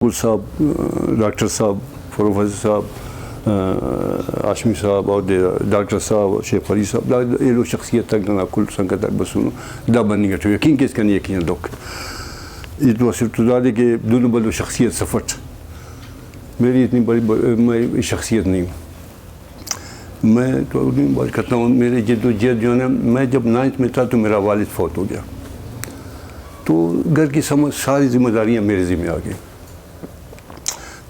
صاحب، ڈاکٹر صاحب، پروفیسر صاحب، آشمی صاحب اور ڈاکٹر صاحب، شیخ فری صاحب، یہ لوگ شخصیت تک نہ کل سنگت تک بس دا بنی گٹھے یقین کس کا نہیں یقین لوگ یہ تو صرف تو زیادہ کہ دونوں بلو شخصیت سفٹ میری اتنی بڑی میں شخصیت نہیں ہوں. میں تو بات کرتا ہوں میرے جد و جہد جو ہے نا، میں جب 9th میں تھا تو میرا والد فوت ہو گیا تو گھر کی ساری ذمہ داریاں میرے ذمہ آ گئی.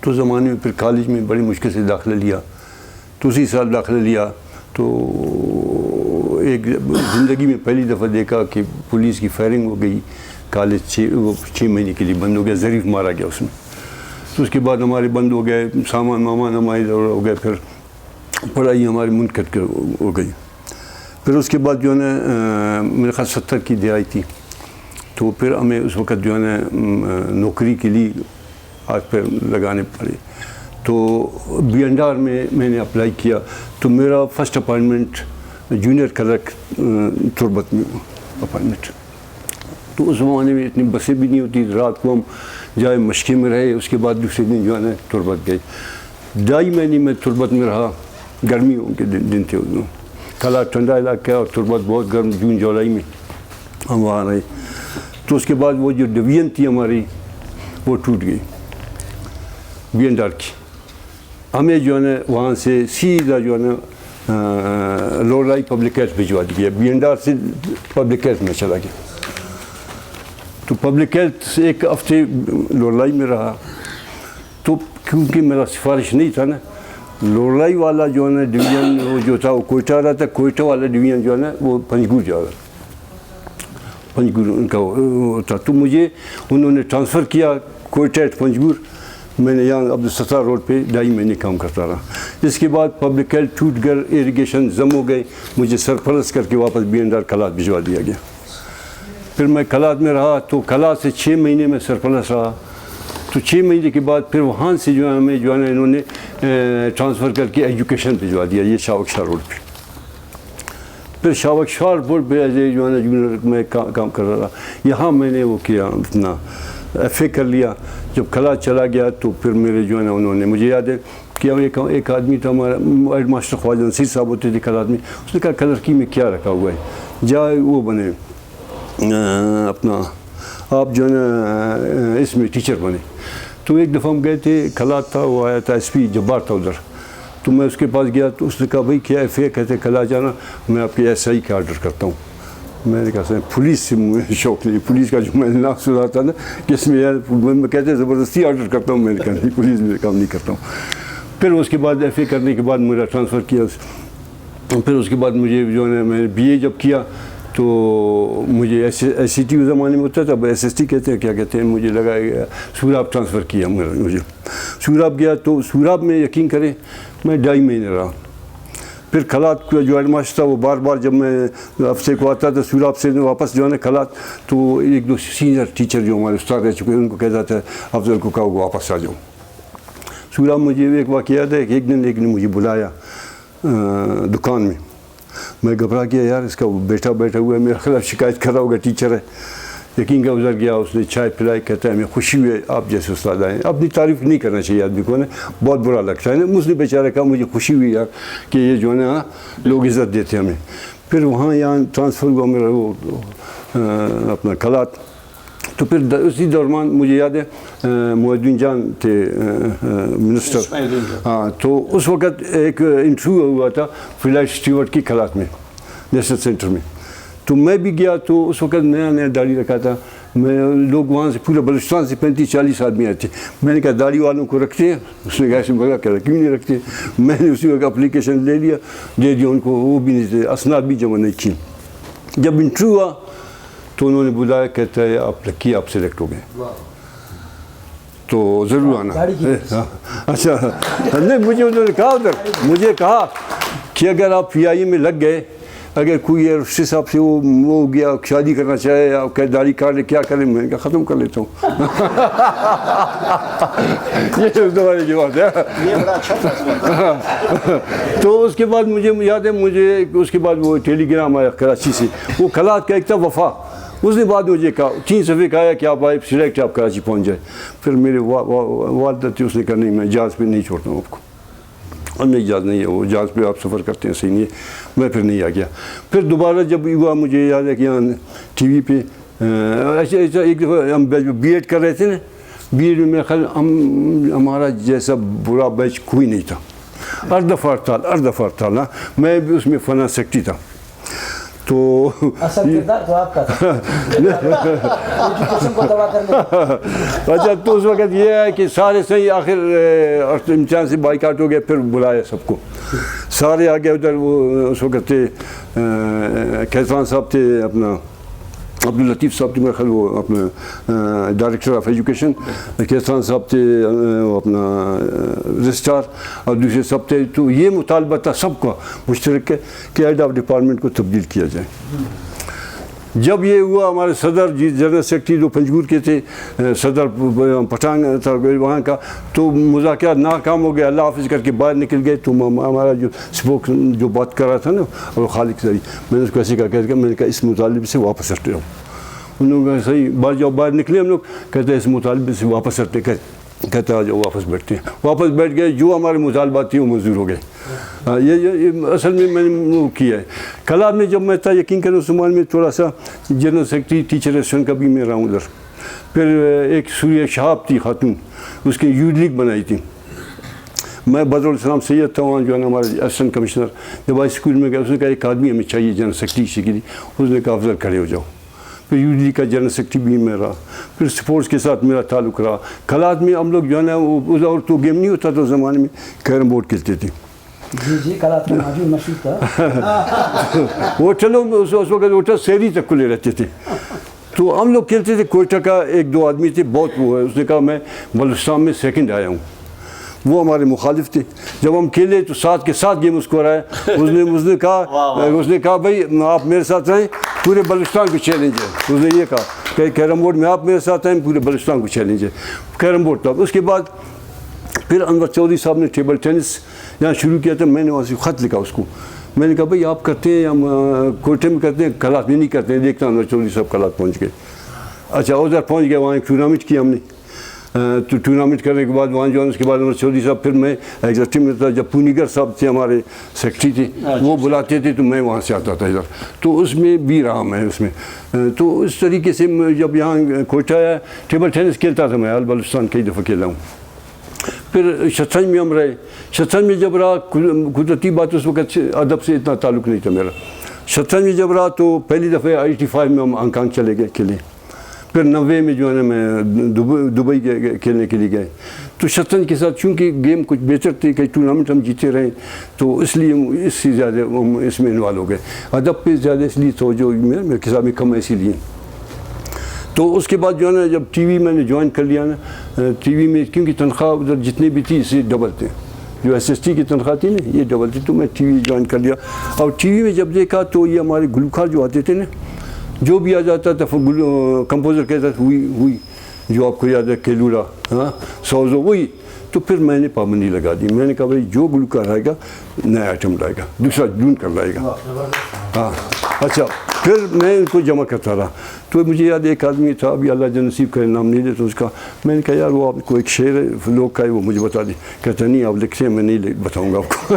تو زمانے میں پھر کالج میں بڑی مشکل سے داخلہ لیا تو اسی سال داخلہ لیا تو ایک زندگی میں پہلی دفعہ دیکھا کہ پولیس کی فائرنگ ہو گئی. کالج 6 مہینے کے لیے بند ہو گیا، ظریف مارا گیا اس میں. تو اس کے بعد ہمارے بند ہو گئے، سامان وامان ہمارے ہو گئے، پھر پڑھائی ہماری منقطع ہو گئی. پھر اس کے بعد جو ہے نا میرے خیال 70 کی دہائی تھی تو پھر ہمیں اس وقت جو ہے نا نوکری کے لیے ہاتھ پیر لگانے پڑے. تو BNR میں نے اپلائی کیا تو میرا فرسٹ اپائنٹمنٹ جونیئر کلرک تربت میں اپائنٹمنٹ. تو اس زمانے میں اتنی بسیں بھی نہیں ہوتی، رات کو ہم جائے مشقے میں رہے، اس کے بعد دوسرے دن جو ہے نا تربت گئے. 2.5 مہینے میں تربت میں رہا. گرمیوں کے دن تھے اس دن، کلا ٹھنڈا علاقہ اور تربت بہت گرم، جون جولائی میں ہم وہاں رہے. تو اس کے بعد وہ جو ڈویژن تھی ہماری وہ ٹوٹ گئی BNR کی. ہمیں جو ہے نا وہاں سے سیدھا جو ہے نا لولائی پبلک ہیلتھ بھجوا دیا. BNR سے پبلک ہیلتھ میں چلا گیا. تو پبلک ہیلتھ سے 1 ہفتے لولائی میں رہا. تو کیونکہ میرا سفارش نہیں تھا نا، لولائی والا جو ہے نا ڈویژن وہ جو تھا وہ کوئٹہ رہا تھا، کوئٹہ والا ڈویژن جو ہے نا وہ پنجگور جا رہا، پنجگور ان کا تھا. تو مجھے انہوں نے ٹرانسفر کیا کوئٹہ پنجگور. میں نے یہاں عبدالستار روڈ پہ 2.5 مہینے کام کرتا رہا. اس کے بعد پبلک ہیلتھ ٹوٹ کر ایریگیشن ضم ہو گئے، مجھے سرپرست کر کے واپس BNR کلات بھجوا دیا گیا. پھر میں کلات میں رہا تو کلات سے 6 مہینے میں سرپرست رہا. تو 6 مہینے کے بعد پھر وہاں سے جو ہے ہمیں جو ہے نا انہوں نے ٹرانسفر کر کے ایجوکیشن بھجوا دیا، یہ شاوک شاہ روڈ پہ. پھر شاوک شاہ روڈ پہ جو ہے نا جونیئر میں کام کر رہا تھا. یہاں میں نے وہ کیا اپنا FA کر لیا. جب کلات چلا گیا تو پھر میرے جو ہے نا انہوں نے، مجھے یاد ہے کہ ایک آدمی تھا ہمارا ہیڈ ماسٹر خواجہ نصیر صاحب ہوتے تھے کلات میں. اس نے کہا خلقی میں کیا رکھا ہوا ہے، جائے وہ بنے اپنا آپ جو ہے نا اس میں ٹیچر بنے. تو ایک دفعہ ہم گئے تھے، کلات تھا، وہ آیا تھا SP جبار تھا ادھر. تو میں اس کے پاس گیا تو اس نے کہا بھائی کیا FA کہتے کلات جانا، میں آپ کے SI کا آرڈر کرتا ہوں. میں نے کہا سر پولیس سے مجھے شوق نہیں، پولیس کا جو میں نے نام سنا تھا نا کہ اس میں کہتے ہیں زبردستی آرڈر کرتا ہوں. میں نے کہا نہیں، پولیس میں کام نہیں کرتا ہوں. پھر اس کے بعد FA کرنے کے بعد میرا ٹرانسفر کیا. پھر اس کے بعد مجھے جو ہے نا میں نے BA جب کیا تو مجھے SCT اس زمانے میں ہوتا تھا، اب SST کہتے ہیں، کیا کہتے ہیں، مجھے لگا سوراب ٹرانسفر کیا. مجھے سوراب گیا تو سوراب میں یقین کریں میں 2.5 مہینے رہا. پھر کلات کا جو ہیڈ ماسٹر تھا وہ بار بار جب میں ہفتے کو آتا تھا سوراب سے واپس جو ہے نا کلات، تو 1-2 سینئر ٹیچر جو ہمارے استاد رہ چکے ہیں ان کو کہتا تھا افضل کو کہو واپس آ جاؤ. سوراب مجھے ایک واقعہ یاد ہے کہ ایک دن مجھے بلایا دکان میں. میں گھبرا گیا، یار اس کا بیٹا بیٹھا ہوا ہے، میرے خلاف شکایت کر رہا ہوگا، ٹیچر ہے. یقین کا ادھر گیا، اس نے چائے پلائی، کہتا ہے ہمیں خوشی ہوئی ہے آپ جیسے استاد آئے ہیں. اپنی تعریف نہیں کرنا چاہیے آدمی کو نا، بہت برا لگتا ہے نا. مجھ نے بیچارہ کہا مجھے خوشی ہوئی یار کہ یہ جو ہے نا لوگ عزت دیتے ہمیں. پھر وہاں یہاں ٹرانسفر ہوا میرا وہ اپنا کلات. تو پھر اسی دوران مجھے یاد ہے محدین جان تھے منسٹر، ہاں. تو اس وقت ایک انٹرویو ہوا تھا فلائٹ اسٹیورڈ کی کلات میں نیشنل سینٹر میں. تو میں بھی گیا تو اس وقت نیا داڑھی رکھا تھا. میں لوگ وہاں سے پورے بلوچستان سے 35-40 آدمی آئے تھے. میں نے کہا داڑھی والوں کو رکھتے ہیں؟ اس نے کہا ایسے بگا کہا کیوں نہیں رکھتے. میں نے اسی وقت اپلیکیشن دے دیا ان کو، وہ بھی نہیں تھے، اسناد بھی جمع نہیں کی. جب انٹرویو ہوا تو انہوں نے بلایا، کہتا ہے آپ لکی آپ سلیکٹ ہو گئے تو ضرور آنا. اچھا نہیں، مجھے انہوں نے کہا ادھر، مجھے کہا کہ اگر آپ PI میں لگ گئے، اگر کوئی رشتے صاحب سے وہ ہو گیا شادی کرنا چاہے یا کہ داڑھی کاٹ لے کیا کریں. میں نے کہا ختم کر لیتا ہوں. یہ دوبارہ جواب ہے. تو اس کے بعد مجھے یاد ہے، مجھے اس کے بعد وہ ٹیلی گرام آیا کراچی سے. وہ کلات کا ایک تھا اس نے بعد مجھے کہا 3 صفحے کہا کہ آپ آئے سلیکٹ آپ کراچی پہنچ جائے. پھر میرے والدہ تھی, اس نے کہا نہیں میں جہاز پہ نہیں چھوڑتا ہوں آپ کو, اور نہیں جہاز نہیں ہے وہ, جہاز پہ آپ سفر کرتے ہیں صحیح نہیں ہے. میں پھر نہیں آ گیا. پھر دوبارہ جب ہوا مجھے یاد ہے کہ یہاں ٹی وی پہ ایسا ایک دفعہ ہم بی ایڈ کر رہے تھے نا, بی ایڈ میں میرا خیال ہمارا جیسا برا بیچ کوئی نہیں تھا. اردف ہڑتال نا, میں بھی اس میں فنا سیکٹری تھا. تو اچھا تو اس وقت یہ ہے کہ سارے صحیح آخر امتحان سے بائیکاٹ ہو گیا. پھر بلایا سب کو, سارے آ گئے ادھر. وہ اس وقت تھے کیسران صاحب تھے, اپنا عبداللطیف صاحب تھے میرا خیال وہ اپنا ڈائریکٹر آف ایجوکیشن, کیسران صاحب تھے اپنا رجسٹرار, اور دوسرے سب تھے. تو یہ مطالبہ تھا سب کا مشترک کہ ہیڈ آف ڈپارٹمنٹ کو تبدیل کیا جائے. جب یہ ہوا ہمارے صدر جنرل سیکرٹری جو پنجگور کے تھے, صدر پٹھان تھا وہاں کا, تو مذاکرات ناکام ہو گیا, اللہ حافظ کر کے باہر نکل گئے. تو ہمارا جو اسپوک جو بات کر رہا تھا نا اور خالق صحیح, میں نے اس کو ایسے کہا کہ میں نے کہا اس مطالبے سے واپس ہٹتے ہوں. انہوں نے کہا صحیح بات, جب باہر نکلے ہم لوگ کہتے ہیں اس مطالبے سے واپس ہٹتے, کہتا آ جاؤ واپس بیٹھتے ہیں. واپس بیٹھ گئے, جو ہمارے مطالبات تھے وہ منظور ہو گئے. یہ اصل میں میں نے وہ کیا ہے. کلا میں جب میں تھا یقین کروں عثمان میں تھوڑا سا جنرل سیکرٹری ٹیچر اسٹوڈنٹ کا بھی میں رہا ہوں ادھر. پھر ایک سوریہ شہاب تھی خاتون, اس کی یوتھ لیگ بنائی تھی. میں بدرالسلام سید تھا وہاں جو ہے نا ہمارے اسسٹنٹ کمشنر. جب ہائی اسکول میں گیا اس نے کہا ایک آدمی ہمیں چاہیے جنرل سیکرٹری کے لیے. اس نے کہا افضل کھڑے ہو جاؤ. پھر یوتھ لیگ کا جنرل سیکرٹری بھی میں رہا. پھر سپورٹس کے ساتھ میرا تعلق رہا. کلات میں ہم لوگ جو ہے نا وہ اور تو گیم نہیں ہوتا تھا اس زمانے میں, کیرم بورڈ کھیلتے تھے. جی کلات میں مشہور تھا وہ چلو اس وقت ہوٹل شہری تک کھلے رہتے تھے. تو ہم لوگ کھیلتے تھے. کوئٹہ کا ایک دو آدمی تھے بہت وہ ہے, اس نے کہا میں بلوچستان میں سیکنڈ آیا ہوں. وہ ہمارے مخالف تھے. جب ہم کھیلے تو 7 کے 7 گیم اس کو ہرایا. اس نے کہا بھائی آپ میرے ساتھ رہیں, پورے بلوچستان کو چیلنج ہے. اس نے یہ کہا کہ کیرم بورڈ میں آپ میرے ساتھ آئیں, پورے بلوچستان کو چیلنج ہے. کیرم بورڈ تھا. اس کے بعد پھر انور چودھری صاحب نے ٹیبل ٹینس یہاں شروع کیا تھا. میں نے وہاں سے خط لکھا اس کو. میں نے کہا بھائی آپ کرتے ہیں, ہم کوئٹہ میں کرتے ہیں, کلات میں نہیں کرتے ہیں. دیکھتا انور چودھری صاحب کلات پہنچ گئے. اچھا ادھر پہنچ گئے, وہاں ایک ٹورنامنٹ کیا ہم نے. تو ٹورنامنٹ کرنے کے بعد وہاں جو ہے اس کے بعد انور چودھری صاحب, پھر میں ایگزیکٹو میں تھا. جب پونیگر صاحب تھے ہمارے سیکرٹری تھے, وہ بلاتے تھے تو میں وہاں سے آتا تھا ادھر. تو اس میں بھی رہا میں اس میں. تو اس طریقے سے جب یہاں کوئٹہ آیا ٹیبل ٹینس کھیلتا تھا میں. بلوچستان کئی دفعہ کھیلا ہوں. پھر شطرنج میں ہم رہے. شطرنج میں جب رہا, قدرتی بات اس وقت ادب سے اتنا تعلق نہیں تھا میرا. شطرنج میں جب رہا تو پہلی دفعہ 85 میں ہم ہانگ کانگ چلے گئے کھیلے. پھر 90 میں جو ہے نا میں دبئی کھیلنے کے لیے گئے. تو شطرنج کے ساتھ چونکہ گیم کچھ بہتر تھی, کئی ٹورنامنٹ ہم جیتے رہے, تو اس لیے اس سے زیادہ ہم اس میں انوالو ہو گئے. ادب پہ زیادہ اس لیے توجہ میرے حساب میں کم اسی لیے. تو اس کے بعد جو ہے نا جب ٹی وی میں نے جوائن کر لیا نا, ٹی وی میں کیونکہ تنخواہ ادھر جتنی بھی تھی اس سے ڈبل تھے. جو ایس ایس ٹی کی تنخواہ تھی نا یہ ڈبل تھی. تو میں ٹی وی جوائن کر لیا. اور ٹی وی میں جب دیکھا تو یہ ہمارے گلوکار جو آتے تھے نا, جو بھی آ جاتا تھا کمپوزر کہتا تھا ہوئی جو آپ کو یاد ہے کیلوڑا, ہاں سوزو, وہی. تو پھر میں نے پابندی لگا دی. میں نے کہا بھائی جو گلوکار آئے گا نیا آئٹم لائے گا, دوسرا ڈھونڈ کر لائے گا. ہاں اچھا. پھر میں ان کو جمع کرتا رہا. تو مجھے یاد ایک آدمی تھا, ابھی اللہ جن نصیب کرے, نام نہیں لیتا اس کا. میں نے کہا یار وہ آپ کو ایک شعر ہے لوگ کا ہے, وہ مجھے بتا دی. کہتا نہیں آپ لکھتے ہیں, میں نہیں بتاؤں گا آپ کو.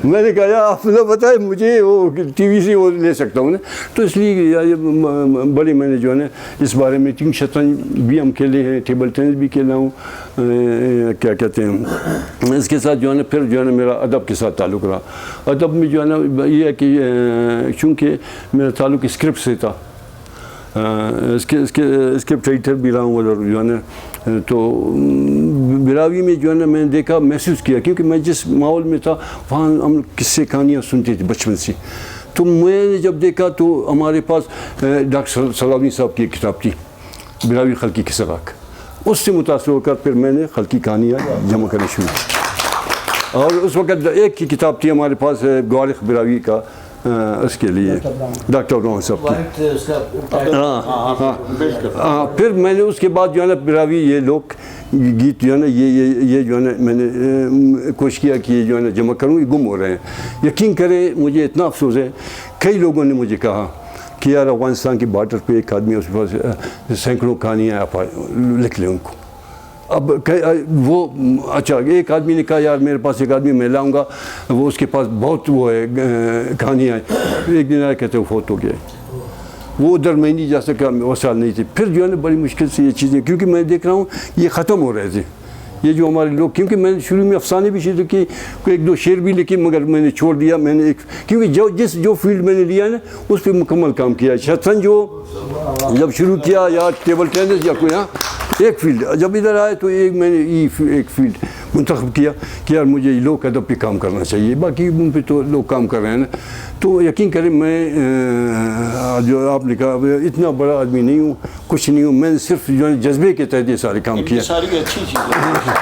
میں نے کہا یار آپ نے بتائے مجھے, وہ ٹی وی سے وہ لے سکتا ہوں نا. تو اس لیے بڑے میں نے جو ہے نا اس بارے میں, کیونکہ شطرنج بھی ہم کھیلے ہیں, ٹیبل ٹینس بھی کھیلا ہوں, کیا کہتے ہیں اس کے ساتھ جو ہے نا. پھر جو ہے نا میرا ادب کے ساتھ تعلق رہا. ادب میں جو ہے نا یہ ہے کہ چونکہ میرا تعلق اسکرپٹ سے تھا, اسکرپٹ رائٹر بھی رہا ہوں ادھر جو ہے نا. تو براہوئی میں جو ہے نا میں نے دیکھا, محسوس کیا, کیونکہ میں جس ماحول میں تھا وہاں ہم قصے کہانیاں سنتے تھے بچپن سے. تو میں نے جب دیکھا تو ہمارے پاس ڈاکٹر سلامی صاحب کی ایک کتاب تھی, براہوئی خلقی کی سراغ. اس سے متاثر ہو کر پھر میں نے خلقی کہانیاں جمع کرنا شروع کی. اور اس وقت ایک کی کتاب تھی ہمارے پاس گوارخ براہوئی کا, اس کے لیے ڈاکٹر براہوئی صاحب کی. ہاں پھر میں نے اس کے بعد جو ہے نا براہوئی یہ لوک گیت جو ہے نا یہ جو ہے نا میں نے کوشش کیا کہ یہ جو ہے نا جمع کروں, یہ گم ہو رہے ہیں. یقین کریں مجھے اتنا افسوس ہے, کئی لوگوں نے مجھے کہا کہ یار افغانستان کی بارڈر پہ ایک آدمی اس کے پاس سینکڑوں کہانیاں آپ لکھ لیں ان کو. اب وہ اچھا ایک آدمی نے کہا یار میرے پاس ایک آدمی میں لاؤں گا, وہ اس کے پاس بہت وہ ہے کہانیاں ہیں. ایک دن آیا کہتے وہ فوت ہو گیا. وہ ادھر میں نہیں جا سکا, وسائل نہیں تھے. پھر جو ہے نا بڑی مشکل سے یہ چیزیں, کیونکہ میں دیکھ رہا ہوں یہ ختم ہو رہے تھے یہ جو ہمارے لوگ, کیونکہ میں نے شروع میں افسانے بھی شروع کی, ایک دو شعر بھی لکھے مگر میں نے چھوڑ دیا. میں نے ایک کیونکہ جو فیلڈ میں نے لیا ہے نا اس پہ مکمل کام کیا. شطرنج جو جب شروع کیا یا ٹیبل ٹینس یا کوئی ایک فیلڈ, جب ادھر آئے تو میں نے ایک فیلڈ منتخب کیا کہ یار مجھے لوک ادب پہ کام کرنا چاہیے. باقی ان پہ تو لوگ کام کر رہے ہیں نا. تو یقین کریں میں جو آپ نے کہا اتنا بڑا آدمی نہیں ہوں, کچھ نہیں ہوں. میں نے صرف جو ہے جذبے کے تحت یہ سارے کام کیا. ساری اچھی چیزیں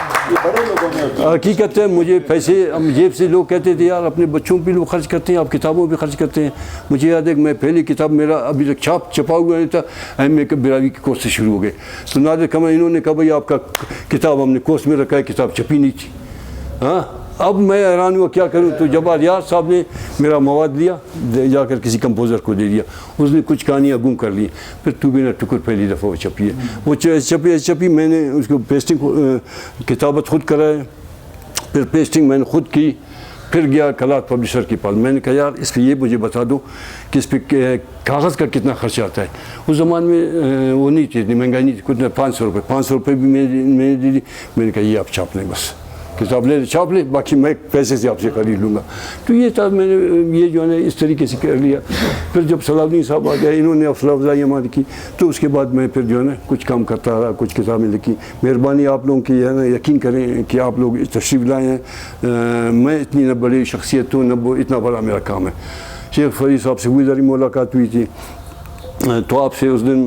حقیقت ہے. مجھے پیسے جیب سے لوگ کہتے تھے یار اپنے بچوں پہ لوگ خرچ کرتے ہیں, آپ کتابوں پہ خرچ کرتے ہیں. مجھے یاد ہے کہ میں پہلی کتاب میرا ابھی تک چھپا ہوا نہیں تھا, ایم براہوئی کے کورس سے شروع ہو گئے. تو نادر کما انہوں نے کہا بھائی آپ کا کتاب ہم نے کورس میں رکھا ہے, کتاب چھپی نہیں تھی. ہاں اب میں حیران ہوا کیا کروں. تو جب یار صاحب نے میرا مواد لیا, جا کر کسی کمپوزر کو دے دیا, اس نے کچھ کہانیاں گم کر لی. پھر تو بنا ٹکر پہلی دفعہ وہ چھپی ہے. وہ چھپی میں نے اس کو پیسٹنگ کتابت خود کرائے, پھر پیسٹنگ میں نے خود کی. پھر گیا کلات پبلشر کے پاس, میں نے کہا یار اس پہ یہ مجھے بتا دو کہ اس پہ کاغذ کا کتنا خرچہ آتا ہے. اس زمان میں وہ نہیں تھی, اتنی مہنگائی نہیں تھی, کتنا 500 روپے. 500 روپے بھی میں نے دی. میں نے کہا یہ آپ چھاپ لیں, بس کتاب لے چھاپ لیں, باقی میں پیسے سے آپ سے خرید لوں گا. تو یہ تھا, میں نے یہ جو ہے نا اس طریقے سے کر لیا. پھر جب صلاح الدین صاحب آ گئے, انہوں نے حوصلہ افزائی ہماری کی, تو اس کے بعد میں پھر جو ہے نا کچھ کام کرتا رہا, کچھ کتابیں لکھی. مہربانی آپ لوگوں کی ہے نا, یقین کریں کہ آپ لوگ تشریف لائے ہیں. میں اتنی نہ بڑی شخصیت ہوں, نہ اتنا بڑا میرا کام ہے. شیخ فرید صاحب سے ہوئی ذری ملاقات ہوئی تھی, تو آپ سے اس دن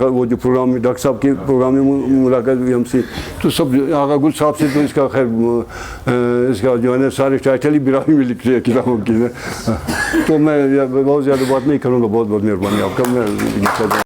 وہ جو پروگرام میں ڈاکٹر صاحب کے پروگرام میں ملاقات ہوئی ہم سے. تو سب آغا گل صاحب سے تو اس کا خیر اس کا جو ہے نا سارے ٹائٹل ہی براہوئی میں لکھ رہے ہیں کتابوں کی. تو میں بہت زیادہ بات نہیں کروں گا. بہت بہت مہربانی آپ کا. میں